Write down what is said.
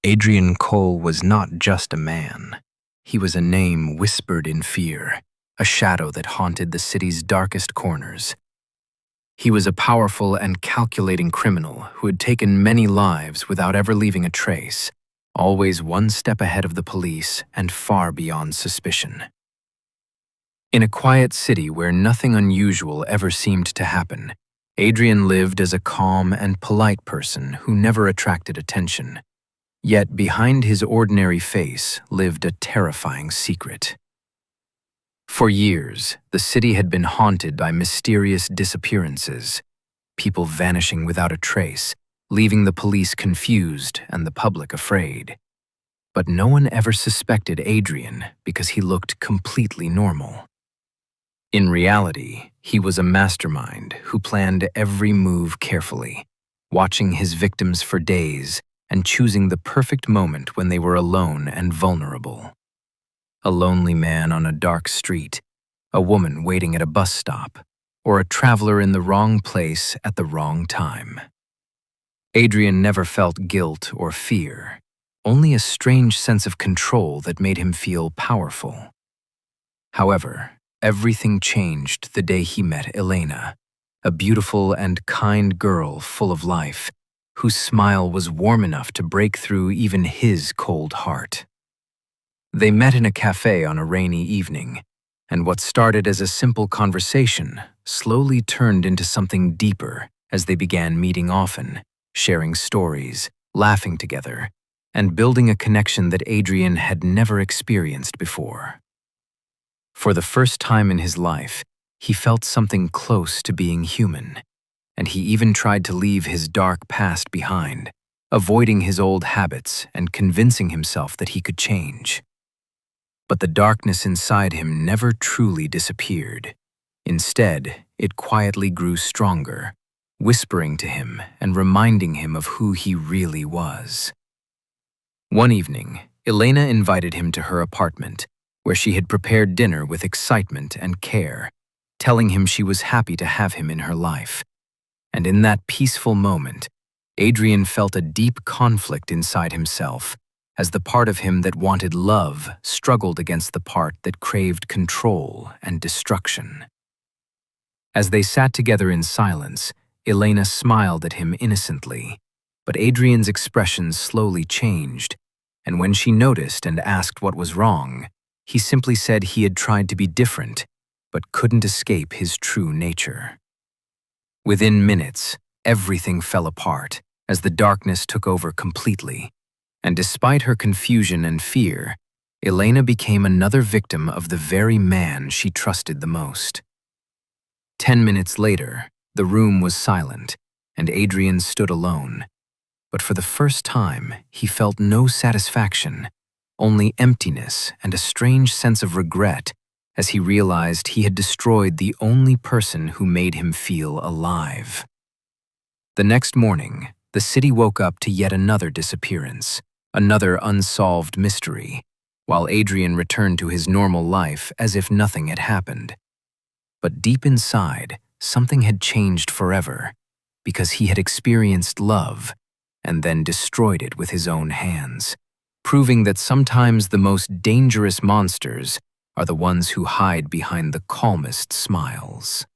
Adrian Cole was not just a man. He was a name whispered in fear, a shadow that haunted the city's darkest corners. He was a powerful and calculating criminal who had taken many lives without ever leaving a trace, always one step ahead of the police and far beyond suspicion. In a quiet city where nothing unusual ever seemed to happen, Adrian lived as a calm and polite person who never attracted attention. Yet behind his ordinary face lived a terrifying secret. For years, the city had been haunted by mysterious disappearances, people vanishing without a trace, leaving the police confused and the public afraid. But no one ever suspected Adrian because he looked completely normal. In reality, he was a mastermind who planned every move carefully, watching his victims for days and choosing the perfect moment when they were alone and vulnerable. A lonely man on a dark street, a woman waiting at a bus stop, or a traveler in the wrong place at the wrong time. Adrian never felt guilt or fear, only a strange sense of control that made him feel powerful. However, everything changed the day he met Elena, a beautiful and kind girl full of life, whose smile was warm enough to break through even his cold heart. They met in a cafe on a rainy evening, and what started as a simple conversation slowly turned into something deeper as they began meeting often, sharing stories, laughing together, and building a connection that Adrian had never experienced before. For the first time in his life, he felt something close to being human, and he even tried to leave his dark past behind, avoiding his old habits and convincing himself that he could change. But the darkness inside him never truly disappeared. Instead, it quietly grew stronger, whispering to him and reminding him of who he really was. One evening, Elena invited him to her apartment, where she had prepared dinner with excitement and care, telling him she was happy to have him in her life. And in that peaceful moment, Adrian felt a deep conflict inside himself, as the part of him that wanted love struggled against the part that craved control and destruction. As they sat together in silence, Elena smiled at him innocently, but Adrian's expression slowly changed, and when she noticed and asked what was wrong, he simply said he had tried to be different, but couldn't escape his true nature. Within minutes, everything fell apart as the darkness took over completely, and despite her confusion and fear, Elena became another victim of the very man she trusted the most. 10 minutes later, the room was silent, and Adrian stood alone. But for the first time, he felt no satisfaction, only emptiness and a strange sense of regret as he realized he had destroyed the only person who made him feel alive. The next morning, the city woke up to yet another disappearance, another unsolved mystery, while Adrian returned to his normal life as if nothing had happened. But deep inside, something had changed forever, because he had experienced love and then destroyed it with his own hands, proving that sometimes the most dangerous monsters are the ones who hide behind the calmest smiles.